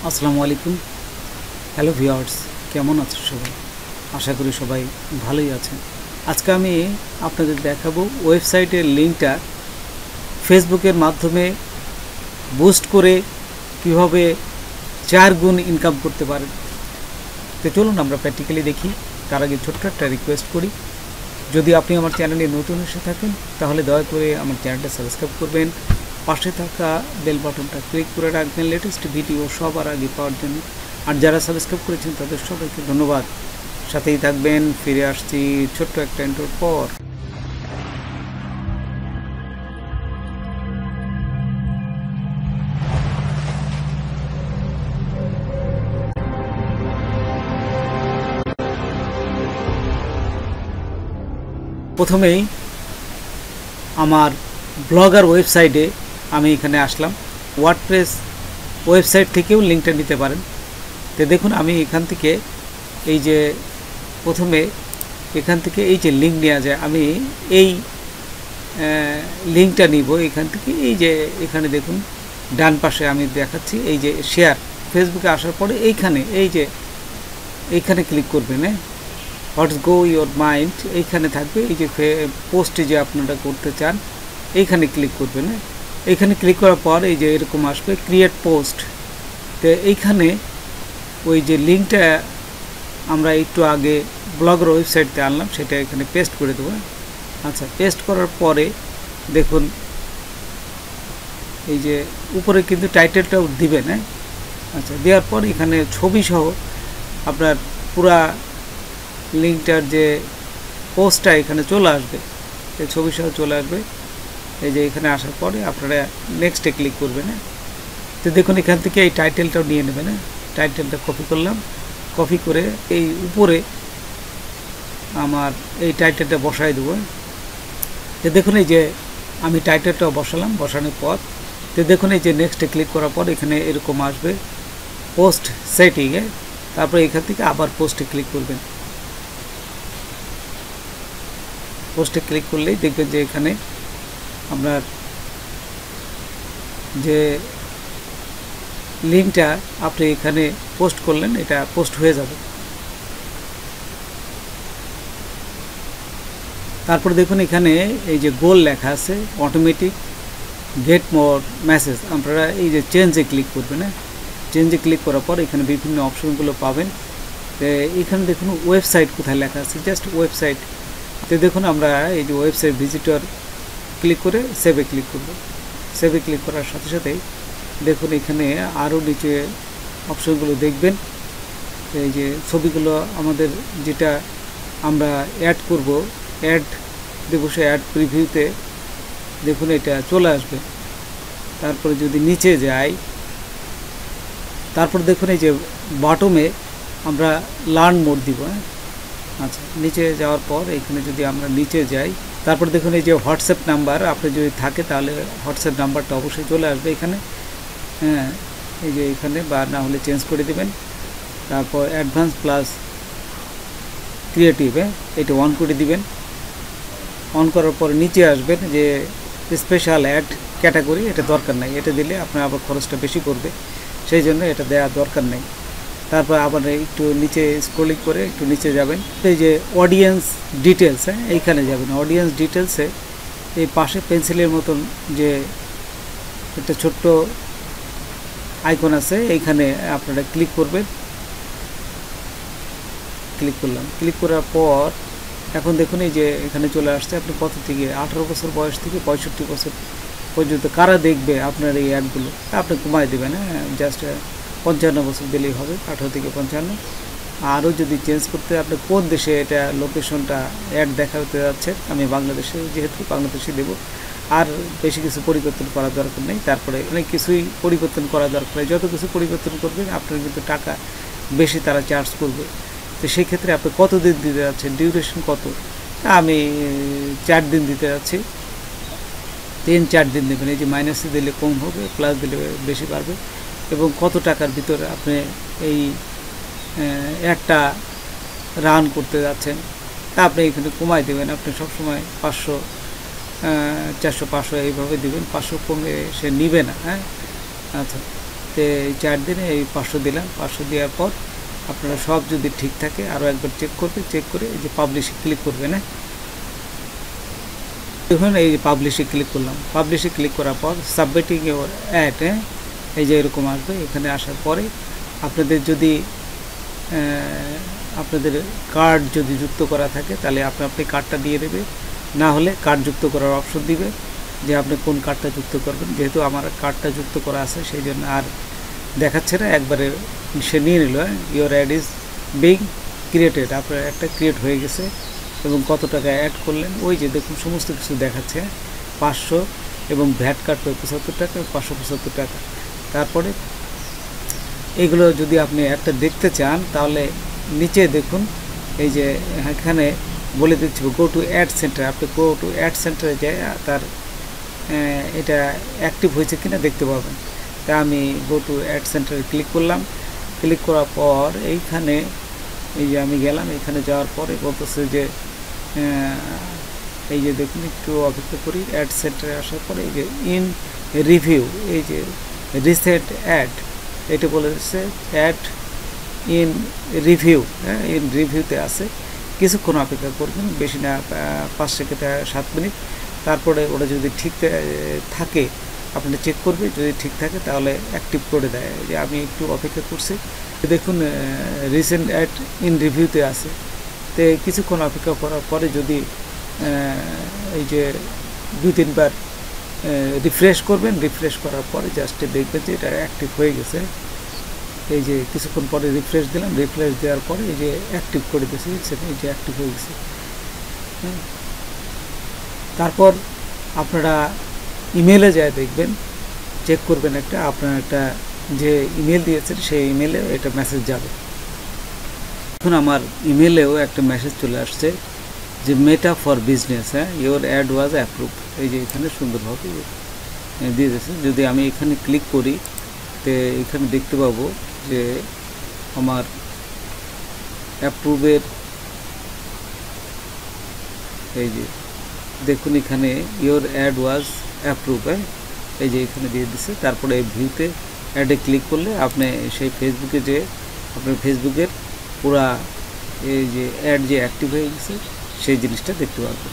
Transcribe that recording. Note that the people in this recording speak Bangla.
আসসালামু আলাইকুম। হ্যালো ভিউয়ার্স, কেমন আছেন সবাই? আশা করি সবাই ভালোই আছেন। আজকে আমি আপনাদের দেখাবো ওয়েবসাইটের লিঙ্কটা ফেসবুকের মাধ্যমে বুস্ট করে কিভাবে 4 গুণ ইনকাম করতে পারেন। তো চলুন আমরা প্র্যাকটিক্যালি দেখি। তার আগে ছোট্ট একটা রিকোয়েস্ট করি, যদি আপনি আমার চ্যানেলে নতুন এসে থাকেন তাহলে দয়া করে আমার চ্যানেলটা সাবস্ক্রাইব করবেন, পাশে থাকা বেল বাটনটা ক্লিক করে রাখবেন লেটেস্ট ভিডিও সবার আগে পাওয়ার জন্য। আর যারা সাবস্ক্রাইব করেছেন তাদের সবাইকে ধন্যবাদ। সাথেই থাকবেন। ফিরে আসছি ছোট্ট একটা ইন্ট্রোর পর। প্রথমেই আমার ব্লগার ওয়েবসাইটে আমি এখানে আসলাম। ওয়ার্ডপ্রেস ওয়েবসাইট থেকেও লিঙ্কটা নিতে পারেন। তো দেখুন, আমি এখান থেকে এই যে প্রথমে এখান থেকে এই যে লিঙ্ক নেওয়া যায়, আমি এই লিঙ্কটা নিব এখান থেকে। এই যে এখানে দেখুন ডান পাশে আমি দেখাচ্ছি, এই যে শেয়ার, ফেসবুকে আসার পরে এইখানে এই যে এইখানে ক্লিক করবেন। হোয়াটস গো ইয়োর মাইন্ড এইখানে থাকবে। এই যে পোস্টে যে আপনারা করতে চান এইখানে ক্লিক করবেন। এইখানে ক্লিক করার পর এই যে এরকম আসবে ক্রিয়েট পোস্ট। তো এইখানে ওই যে লিঙ্কটা আমরা একটু আগে ব্লগের ওয়েবসাইটতে আনলাম সেটা এখানে পেস্ট করে দেবো। আচ্ছা, পেস্ট করার পরে দেখুন এই যে উপরে কিন্তু টাইটেলটাও দিবেন। আচ্ছা, দেওয়ার পর এখানে ছবি সহ আপনার পুরা লিঙ্কটার যে পোস্টটা এখানে চলে আসবে, এই ছবি সহ চলে আসবে। এই যে এখানে আসার পরে আপনারা নেক্সটে ক্লিক করবেন। তো দেখুন এখান থেকে এই টাইটেলটাও নিয়ে নেবেন। টাইটেলটা কপি করলাম, কপি করে এই উপরে আমার এই টাইটেলটা বসাই দেবো। তো দেখুন এই যে আমি টাইটেলটাও বসালাম, বসানোর পর তো দেখুন এই যে নেক্সটে ক্লিক করার পর এখানে এরকম আসবে পোস্ট সেটিংয়ে। তারপরে এখান থেকে আবার পোস্টে ক্লিক করবেন। পোস্টে ক্লিক করলেই দেখবেন যে এখানে আপনার যে লিঙ্কটা আপনি এখানে পোস্ট করলেন এটা পোস্ট হয়ে যাবে। তারপর দেখুন এখানে এই যে গোল লেখা আছে অটোমেটিক গেট মোর মেসেজ, আপনারা এই যে চেঞ্জে ক্লিক করবেন। চেঞ্জে ক্লিক করার পর এখানে বিভিন্ন অপশনগুলো পাবেন। এখানে দেখুন ওয়েবসাইট কোথায় লেখা আছে, জাস্ট ওয়েবসাইট। তো দেখুন আমরা এই যে ওয়েবসাইট ভিজিটর ক্লিক করে সেভে ক্লিক করব। সেভে ক্লিক করার সাথে সাথে দেখুন এখানে আরও নিচে অপশনগুলো দেখবেন। এই যে ছবিগুলো আমাদের যেটা আমরা অ্যাড করব, অ্যাড দেবো, সে অ্যাড প্রিভিউতে দেখুন এটা চলে আসবে। তারপরে যদি নিচে যাই, তারপর দেখুন এই যে বটমে আমরা লার্ন মোড দিব। আচ্ছা, নিচে যাওয়ার পর এখানে যদি আমরা নিচে যাই, তারপর দেখুন এই যে হোয়াটসঅ্যাপ নাম্বার আপনি যদি থাকে তাহলে হোয়াটসঅ্যাপ নাম্বারটা অবশ্যই চলে আসবে এখানে। এই যে এখানে, বা না হলে চেঞ্জ করে দেবেন। তারপর অ্যাডভান্স প্লাস ক্রিয়েটিভ এটা অন করে দিবেন। অন করার পর নিচে আসবেন যে স্পেশাল অ্যাড ক্যাটাগরি, এটা দরকার নাই, এটা দিলে আপনার আবার খরচটা বেশি পড়বে, সেই জন্য এটা দেওয়ার দরকার নেই। তারপর আবার একটু নিচে স্ক্রলিং করে একটু নিচে যাবেন। এই যে অডিয়েন্স ডিটেলস, এইখানে যাবেন। অডিয়েন্স ডিটেলসে এই পাশে পেন্সিলের মতন যে একটা ছোট্ট আইকন আছে, এইখানে আপনারা ক্লিক করবেন। ক্লিক করলাম, ক্লিক করার পর এখন দেখুন এই যে এখানে চলে আসছে আপনি কত থেকে 18 বছর বয়স থেকে 65 বছর পর্যন্ত কারা দেখবে আপনার এই অ্যাডগুলো, আপনি কমায় দেবেন। জাস্ট 55 বছর দিলেই হবে, 18 থেকে 55। আরও যদি চেঞ্জ করতে আপনি কোন দেশে এটা লোকেশনটা অ্যাড দেখাতে যাচ্ছে, আমি বাংলাদেশে যেহেতু বাংলাদেশে দেব। আর বেশি কিছু পরিবর্তন করার দরকার নেই। তারপরে অনেক কিছুই পরিবর্তন করা দরকার নেই, যত কিছু পরিবর্তন করবেন আপনার কিন্তু টাকা বেশি তারা চার্জ করবে। তো সেই ক্ষেত্রে আপনি কত দিন দিতে যাচ্ছেন, ডিউরেশন কত, আমি 4 দিন দিতে যাচ্ছি। 3-4 দিন দেবেন। এই যে মাইনাসে দিলে কম হবে, প্লাস দিলে বেশি বাড়বে। এবং কত টাকার ভিতরে আপনি এই একটা রান করতে যাচ্ছেন তা আপনি এখানে কমাই দেবেন। আপনি সবসময় 500 400 500 এইভাবে দিবেন, 500 কমে সে নিবে না। আচ্ছা, তো এই 4 দিনে এই 500 দিলাম। 500 দেওয়ার পর আপনারা সব যদি ঠিক থাকে আরও একবার চেক করবে, চেক করে এই যে পাবলিশে ক্লিক করবেন। দেখুন এই যে পাবলিশে ক্লিক করলাম। পাবলিশে ক্লিক করার পর সাবমিটিং ইউর অ্যাড, এই যে এরকম আসবে। এখানে আসার পরে আপনাদের যদি আপনাদের কার্ড যদি যুক্ত করা থাকে তাহলে আপনি কার্ডটা দিয়ে দেবে, না হলে কার্ড যুক্ত করার অপশন দিবে যে আপনি কোন কার্ডটা যুক্ত করবেন। যেহেতু আমার কার্ডটা যুক্ত করা আছে সেই জন্য আর দেখাচ্ছে না, একবারে সে নিয়ে নিল। Your add is being created, আপনার একটা ক্রিয়েট হয়ে গেছে এবং কত টাকা অ্যাড করলেন ওই যে দেখুন সমস্ত কিছু দেখাচ্ছে। 500 এবং ভ্যাট কাটবে 75 টাকা, 575 টাকা। তারপরে এইগুলো যদি আপনি একটা দেখতে চান তাহলে নিচে দেখুন এই যে এখানে বলে দিচ্ছি গো টু অ্যাড সেন্টার। আপনি গো টু অ্যাড সেন্টারে যায় তার এটা অ্যাক্টিভ হয়েছে কিনা দেখতে পাবেন। তা আমি গো টু অ্যাড সেন্টারে ক্লিক করলাম। ক্লিক করার পর এইখানে এই যে আমি গেলাম, এখানে যাওয়ার পরে বলতেছে যে এই যে দেখুন একটু অপেক্ষা করি। অ্যাড সেন্টারে আসার পরে এই যে ইন রিভিউ, এই যে রিসেন্ট অ্যাড, এটা বলেছে অ্যাড ইন রিভিউ। ইন রিভিউতে আছে, কিছুক্ষণ অপেক্ষা করবেন, বেশি না 5 থেকে 7 মিনিট। তারপরে ওটা যদি ঠিক থাকে আপনি চেক করবে, যদি ঠিক থাকে তাহলে অ্যাক্টিভ করে দেয়। যে আমি একটু অপেক্ষা করছি, দেখুন রিসেন্ট অ্যাড ইন রিভিউতে আছে। তো কিছুক্ষণ অপেক্ষা করার পরে যদি এই যে 2-3 বার রিফ্রেশ করবেন, রিফ্রেশ করার পরে জাস্ট দেখবেন যে এটা অ্যাক্টিভ হয়ে গেছে। এই যে কিছুক্ষণ পরে রিফ্রেশ দিলাম, রিফ্রেশ দেওয়ার পরে এই যে অ্যাক্টিভ করে দিয়েছি, সেটা এই যে অ্যাক্টিভ হয়ে গেছে। তারপর আপনারা ইমেলে যায় দেখবেন, চেক করবেন একটা আপনার একটা যে ইমেল দিয়েছেন সেই ইমেলে এটা মেসেজ যাবে। এখন আমার ইমেলেও একটা মেসেজ চলে আসছে যে Meta for business, your ad was approve. এই যে এখানে সুন্দরভাবে দিয়ে দিয়েছে। যদি আমি এখানে ক্লিক করি তো এখানে দেখতে পাবো যে আমার অ্যাপ্রুভের এই যে দেখুন এখানে ইওর অ্যাড ওয়াজ অ্যাপ্রুভ, এই যে এখানে দিয়ে দিচ্ছে। তারপরে এই ভিউতে অ্যাডে ক্লিক করলে আপনি সেই ফেসবুকে যে আপনার ফেসবুকের পুরা এই যে অ্যাড যে অ্যাক্টিভ হয়ে গেছে সেই জিনিসটা দেখতে পাবেন।